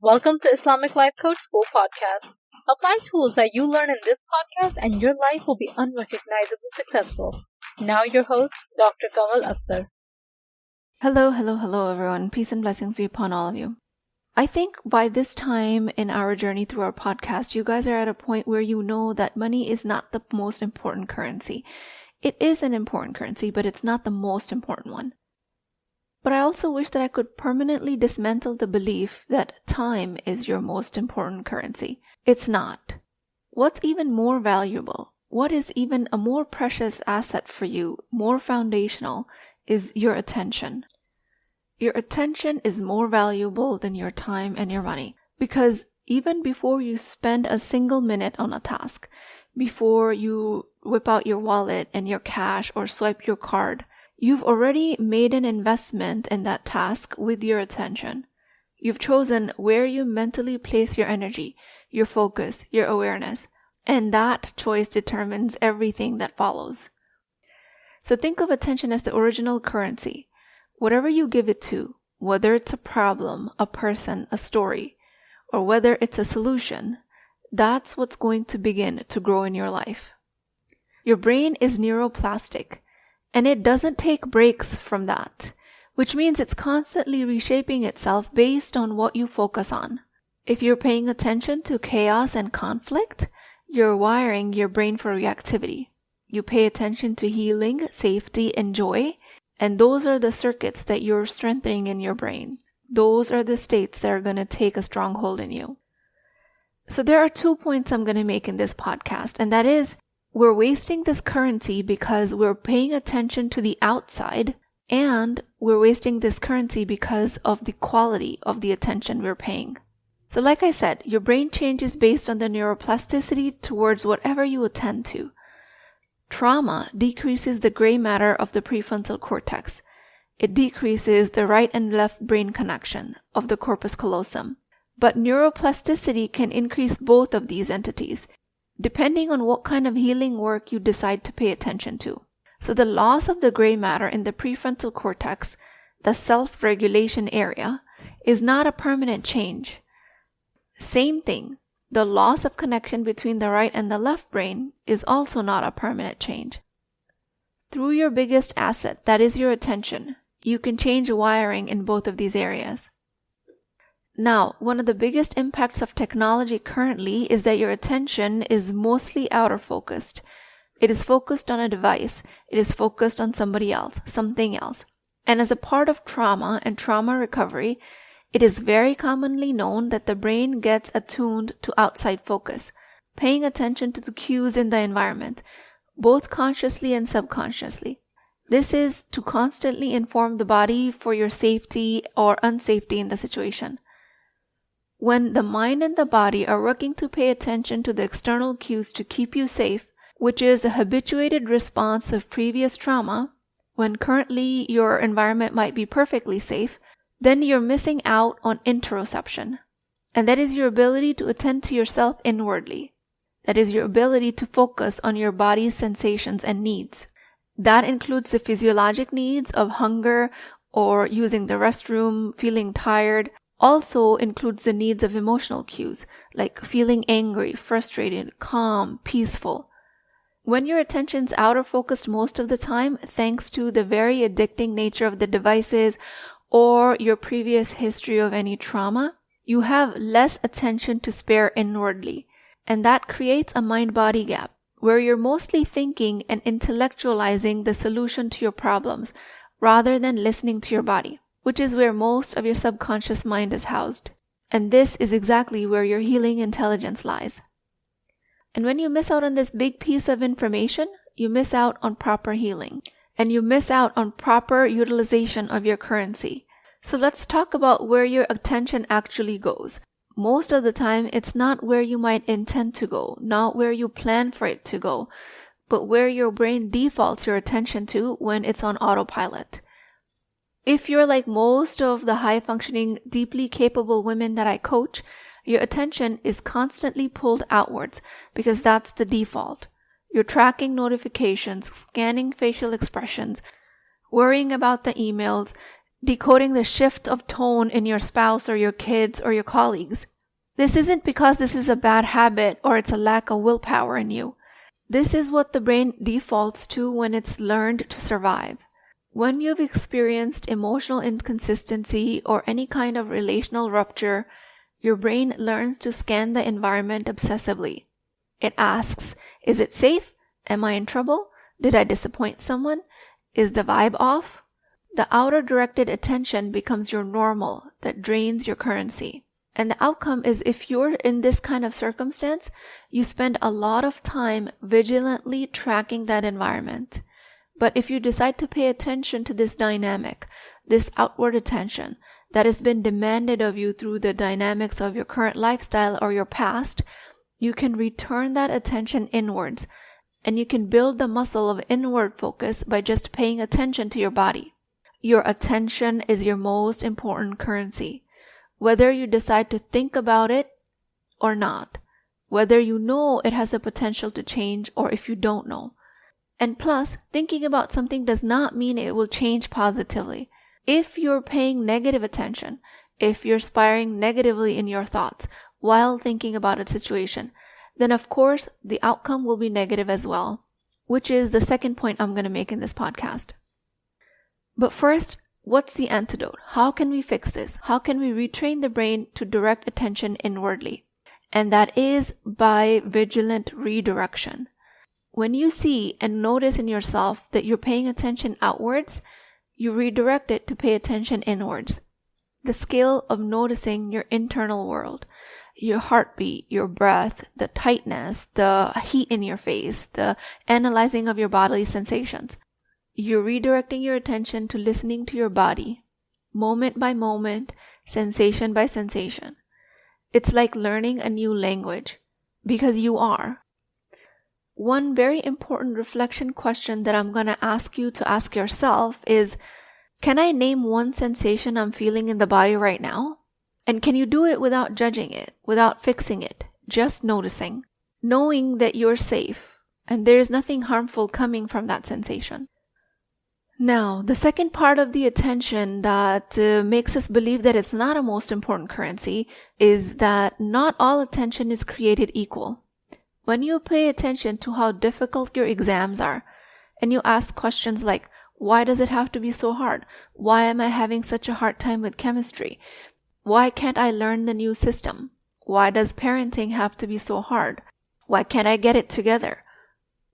Welcome to Islamic Life Coach School Podcast. Apply tools that you learn in this podcast and your life will be unrecognizably successful. Now your host, Dr. Kamal Akhtar. Hello everyone. Peace and blessings be upon all of you. I think by this time in our journey through our podcast, you guys are at a point where you know that money is not the most important currency. It is an important currency, but it's not the most important one. But I also wish that I could permanently dismantle the belief that time is your most important currency. It's not. What's even more valuable, what is even a more precious asset for you, more foundational, is your attention. Your attention is more valuable than your time and your money, because even before you spend a single minute on a task, before you whip out your wallet and your cash or swipe your card, you've already made an investment in that task with your attention. You've chosen where you mentally place your energy, your focus, your awareness, and that choice determines everything that follows. So think of attention as the original currency. Whatever you give it to, whether it's a problem, a person, a story, or whether it's a solution, that's what's going to begin to grow in your life. Your brain is neuroplastic, and it doesn't take breaks from that, which means it's constantly reshaping itself based on what you focus on. If you're paying attention to chaos and conflict, you're wiring your brain for reactivity. You pay attention to healing, safety, and joy, and those are the circuits that you're strengthening in your brain. Those are the states that are going to take a stronghold in you. So there are 2 points I'm going to make in this podcast, and that is, we're wasting this currency because we're paying attention to the outside, and we're wasting this currency because of the quality of the attention we're paying. So like I said, your brain changes based on the neuroplasticity towards whatever you attend to. Trauma decreases the gray matter of the prefrontal cortex. It decreases the right and left brain connection of the corpus callosum. But neuroplasticity can increase both of these entities, depending on what kind of healing work you decide to pay attention to. So the loss of the gray matter in the prefrontal cortex, the self-regulation area, is not a permanent change. Same thing, the loss of connection between the right and the left brain is also not a permanent change. Through your biggest asset, that is your attention, you can change wiring in both of these areas. Now, one of the biggest impacts of technology currently is that your attention is mostly outer focused. It is focused on a device. It is focused on somebody else, something else. And as a part of trauma and trauma recovery, it is very commonly known that the brain gets attuned to outside focus, paying attention to the cues in the environment, both consciously and subconsciously. This is to constantly inform the body for your safety or unsafety in the situation. When the mind and the body are working to pay attention to the external cues to keep you safe, which is a habituated response of previous trauma, when currently your environment might be perfectly safe, then you're missing out on interoception. And that is your ability to attend to yourself inwardly. That is your ability to focus on your body's sensations and needs. That includes the physiologic needs of hunger or using the restroom, feeling tired. Also includes the needs of emotional cues, like feeling angry, frustrated, calm, peaceful. When your attention's outer focused most of the time, thanks to the very addicting nature of the devices or your previous history of any trauma, you have less attention to spare inwardly. And that creates a mind-body gap, where you're mostly thinking and intellectualizing the solution to your problems, rather than listening to your body, which is where most of your subconscious mind is housed. And this is exactly where your healing intelligence lies. And when you miss out on this big piece of information, you miss out on proper healing. And you miss out on proper utilization of your currency. So let's talk about where your attention actually goes. Most of the time, it's not where you might intend to go, not where you plan for it to go, but where your brain defaults your attention to when it's on autopilot. If you're like most of the high-functioning, deeply capable women that I coach, your attention is constantly pulled outwards because that's the default. You're tracking notifications, scanning facial expressions, worrying about the emails, decoding the shift of tone in your spouse or your kids or your colleagues. This isn't because this is a bad habit or it's a lack of willpower in you. This is what the brain defaults to when it's learned to survive. When you've experienced emotional inconsistency or any kind of relational rupture, your brain learns to scan the environment obsessively. It asks, is it safe? Am I in trouble? Did I disappoint someone? Is the vibe off? The outer directed attention becomes your normal that drains your currency. And the outcome is, if you're in this kind of circumstance, you spend a lot of time vigilantly tracking that environment. But if you decide to pay attention to this dynamic, this outward attention that has been demanded of you through the dynamics of your current lifestyle or your past, you can return that attention inwards, and you can build the muscle of inward focus by just paying attention to your body. Your attention is your most important currency. Whether you decide to think about it or not, whether you know it has a potential to change or if you don't know. And plus, thinking about something does not mean it will change positively. If you're paying negative attention, if you're spiraling negatively in your thoughts while thinking about a situation, then of course the outcome will be negative as well, which is the second point I'm going to make in this podcast. But first, what's the antidote? How can we fix this? How can we retrain the brain to direct attention inwardly? And that is by vigilant redirection. When you see and notice in yourself that you're paying attention outwards, you redirect it to pay attention inwards. The skill of noticing your internal world, your heartbeat, your breath, the tightness, the heat in your face, the analyzing of your bodily sensations. You're redirecting your attention to listening to your body, moment by moment, sensation by sensation. It's like learning a new language, because you are. One very important reflection question that I'm going to ask you to ask yourself is, can I name one sensation I'm feeling in the body right now? And can you do it without judging it, without fixing it, just noticing, knowing that you're safe and there's nothing harmful coming from that sensation? Now, the second part of the attention that makes us believe that it's not a most important currency is that not all attention is created equal. When you pay attention to how difficult your exams are, and you ask questions like, why does it have to be so hard? Why am I having such a hard time with chemistry? Why can't I learn the new system? Why does parenting have to be so hard? Why can't I get it together?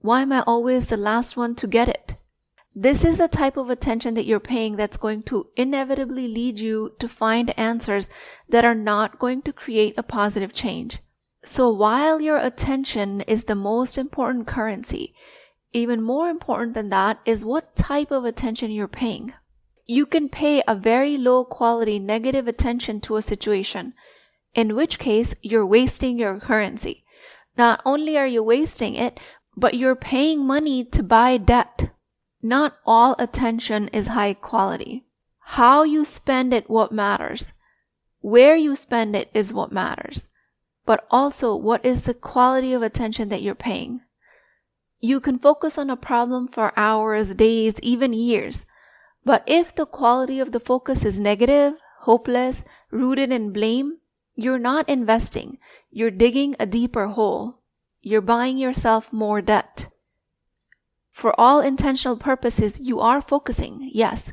Why am I always the last one to get it? This is the type of attention that you're paying that's going to inevitably lead you to find answers that are not going to create a positive change. So while your attention is the most important currency, even more important than that is what type of attention you're paying. You can pay a very low quality negative attention to a situation, in which case you're wasting your currency. Not only are you wasting it, but you're paying money to buy debt. Not all attention is high quality. How you spend it what matters. Where you spend it is what matters. But also, what is the quality of attention that you're paying? You can focus on a problem for hours, days, even years. But if the quality of the focus is negative, hopeless, rooted in blame, you're not investing. You're digging a deeper hole. You're buying yourself more debt. For all intentional purposes, you are focusing, yes,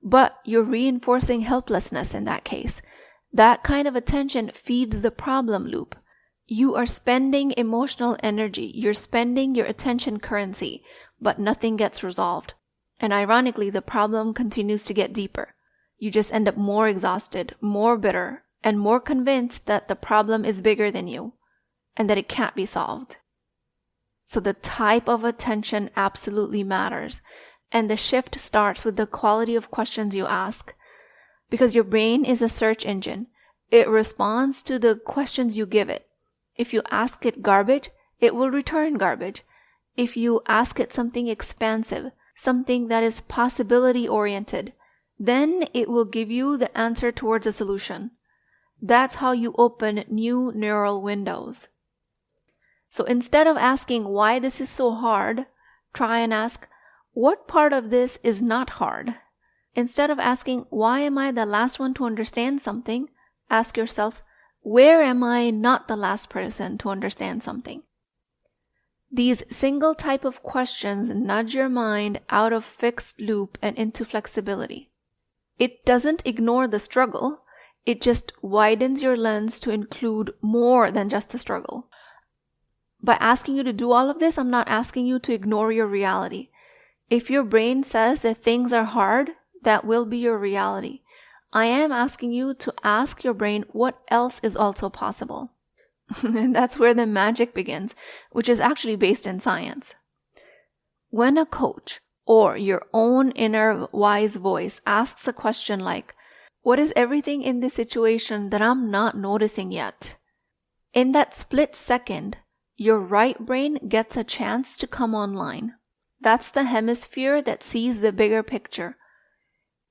but you're reinforcing helplessness in that case. That kind of attention feeds the problem loop. You are spending emotional energy. You're spending your attention currency, but nothing gets resolved. And ironically, the problem continues to get deeper. You just end up more exhausted, more bitter, and more convinced that the problem is bigger than you and that it can't be solved. So the type of attention absolutely matters. And the shift starts with the quality of questions you ask. Because your brain is a search engine. It responds to the questions you give it. If you ask it garbage, it will return garbage. If you ask it something expansive, something that is possibility-oriented, then it will give you the answer towards a solution. That's how you open new neural windows. So instead of asking why this is so hard, try and ask, what part of this is not hard? Instead of asking, why am I the last one to understand something? Ask yourself, where am I not the last person to understand something? These single type of questions nudge your mind out of fixed loop and into flexibility. It doesn't ignore the struggle, it just widens your lens to include more than just the struggle. By asking you to do all of this, I'm not asking you to ignore your reality. If your brain says that things are hard, that will be your reality. I am asking you to ask your brain what else is also possible. And that's where the magic begins, which is actually based in science. When a coach or your own inner wise voice asks a question like, what is everything in this situation that I'm not noticing yet? In that split second, your right brain gets a chance to come online. That's the hemisphere that sees the bigger picture,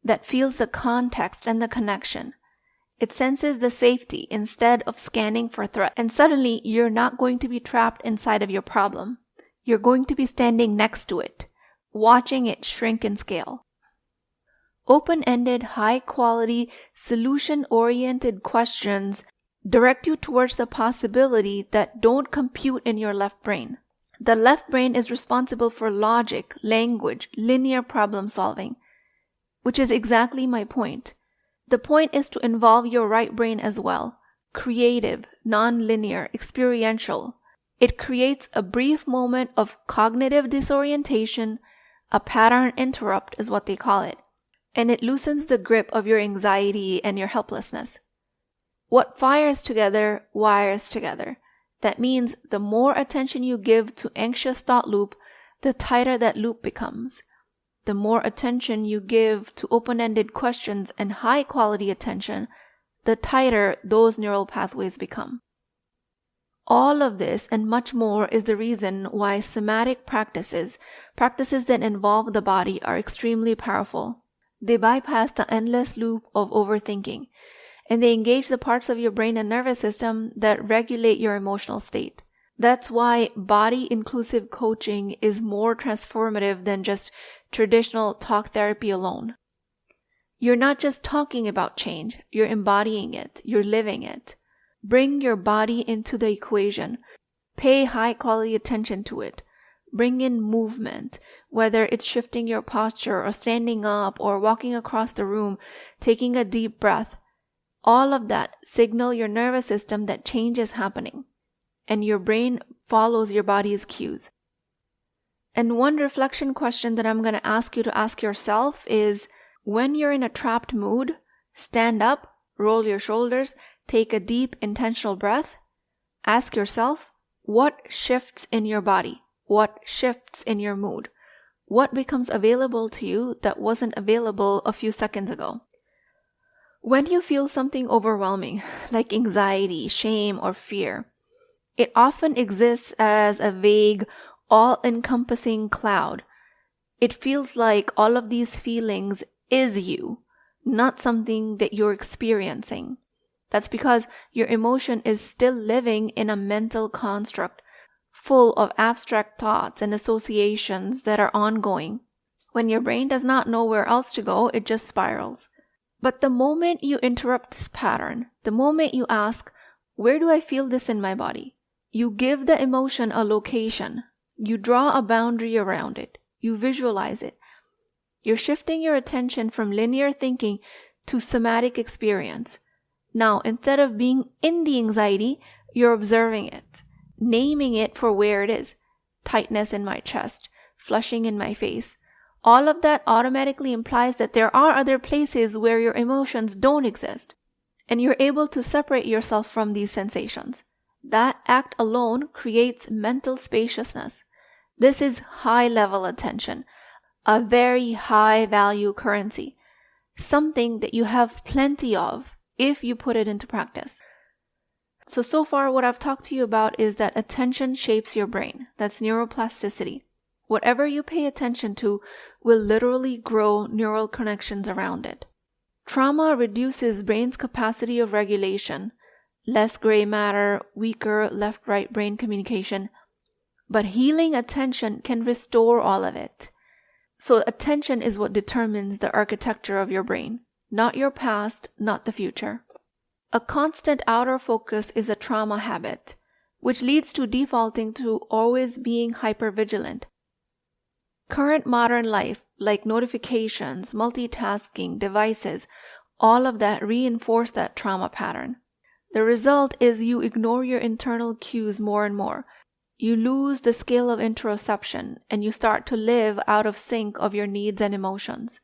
that feels the context and the connection. It senses the safety instead of scanning for threat. And suddenly, you're not going to be trapped inside of your problem. You're going to be standing next to it, watching it shrink in scale. Open-ended, high-quality, solution-oriented questions direct you towards the possibility that don't compute in your left brain. The left brain is responsible for logic, language, linear problem solving, which is exactly my point. The point is to involve your right brain as well. Creative, non-linear, experiential. It creates a brief moment of cognitive disorientation, a pattern interrupt is what they call it, and it loosens the grip of your anxiety and your helplessness. What fires together, wires together. That means the more attention you give to anxious thought loop, the tighter that loop becomes. The more attention you give to open-ended questions and high-quality attention, the tighter those neural pathways become. All of this and much more is the reason why somatic practices that involve the body, are extremely powerful. They bypass the endless loop of overthinking, and they engage the parts of your brain and nervous system that regulate your emotional state. That's why body-inclusive coaching is more transformative than just traditional talk therapy alone. You're not just talking about change, you're embodying it, you're living it. Bring your body into the equation. Pay high-quality attention to it. Bring in movement, whether it's shifting your posture or standing up or walking across the room, taking a deep breath. All of that signal your nervous system that change is happening, and your brain follows your body's cues. And one reflection question that I'm going to ask you to ask yourself is, when you're in a trapped mood, stand up, roll your shoulders, take a deep, intentional breath. Ask yourself, what shifts in your body? What shifts in your mood? What becomes available to you that wasn't available a few seconds ago? When you feel something overwhelming, like anxiety, shame, or fear, it often exists as a vague, all-encompassing cloud. It feels like all of these feelings is you, not something that you're experiencing. That's because your emotion is still living in a mental construct full of abstract thoughts and associations that are ongoing. When your brain does not know where else to go, it just spirals. But the moment you interrupt this pattern, the moment you ask, where do I feel this in my body? You give the emotion a location. You draw a boundary around it. You visualize it. You're shifting your attention from linear thinking to somatic experience. Now, instead of being in the anxiety, you're observing it, naming it for where it is. Tightness in my chest, flushing in my face. All of that automatically implies that there are other places where your emotions don't exist, and you're able to separate yourself from these sensations. That act alone creates mental spaciousness. This is high-level attention, a very high-value currency, something that you have plenty of if you put it into practice. So far what I've talked to you about is that attention shapes your brain. That's neuroplasticity. Whatever you pay attention to will literally grow neural connections around it. Trauma reduces brain's capacity of regulation, less gray matter, weaker left-right brain communication, but healing attention can restore all of it. So attention is what determines the architecture of your brain, not your past, not the future. A constant outer focus is a trauma habit, which leads to defaulting to always being hypervigilant. Current modern life, like notifications, multitasking, devices, all of that reinforce that trauma pattern. The result is you ignore your internal cues more and more. You lose the skill of interoception, and you start to live out of sync of your needs and emotions.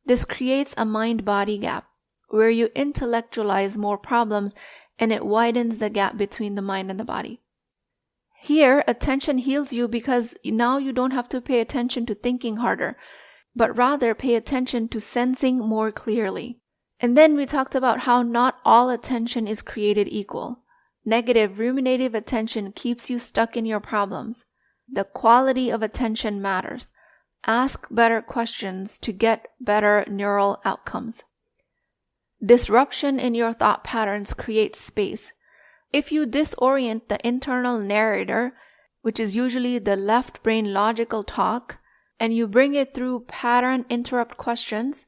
This creates a mind-body gap, where you intellectualize more problems, and it widens the gap between the mind and the body. Here, attention heals you because now you don't have to pay attention to thinking harder, but rather pay attention to sensing more clearly. And then we talked about how not all attention is created equal. Negative, ruminative attention keeps you stuck in your problems. The quality of attention matters. Ask better questions to get better neural outcomes. Disruption in your thought patterns creates space. If you disorient the internal narrator, which is usually the left brain logical talk, and you bring it through pattern interrupt questions,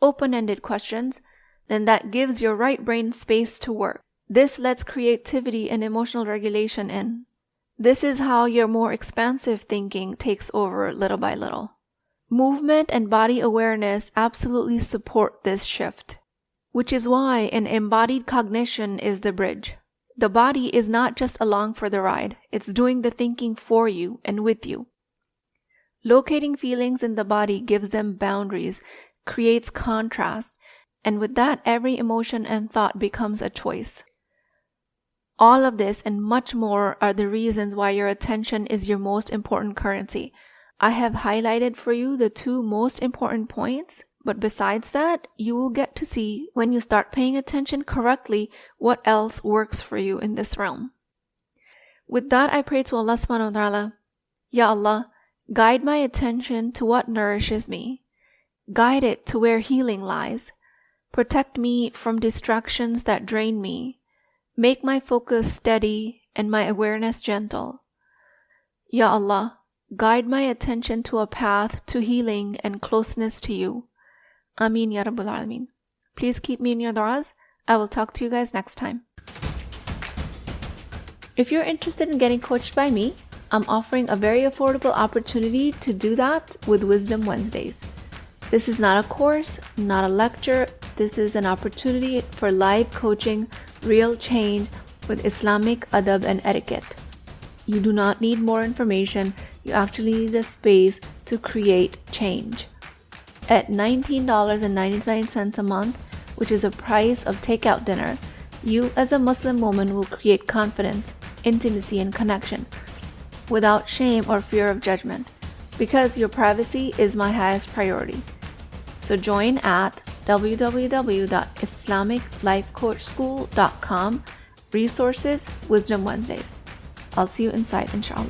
open-ended questions, then that gives your right brain space to work. This lets creativity and emotional regulation in. This is how your more expansive thinking takes over little by little. Movement and body awareness absolutely support this shift, which is why an embodied cognition is the bridge. The body is not just along for the ride, it's doing the thinking for you and with you. Locating feelings in the body gives them boundaries, creates contrast, and with that, every emotion and thought becomes a choice. All of this and much more are the reasons why your attention is your most important currency. I have highlighted for you the two most important points, but besides that, you will get to see when you start paying attention correctly what else works for you in this realm. With that, I pray to Allah subhanahu wa ta'ala, Ya Allah, guide my attention to what nourishes me. Guide it to where healing lies. Protect me from distractions that drain me. Make my focus steady and my awareness gentle. Ya Allah, guide my attention to a path to healing and closeness to you. Ameen Ya Rabbul Alameen. Please keep me in your du'as. I will talk to you guys next time. If you're interested in getting coached by me, I'm offering a very affordable opportunity to do that with Wisdom Wednesdays. This is not a course, not a lecture. This is an opportunity for live coaching, real change with Islamic adab and etiquette. You do not need more information. You actually need a space to create change. At $19.99 a month, which is the price of takeout dinner, you as a Muslim woman will create confidence, intimacy, and connection without shame or fear of judgment, because your privacy is my highest priority. So join at www.islamiclifecoachschool.com, resources, Wisdom Wednesdays. I'll see you inside, inshallah.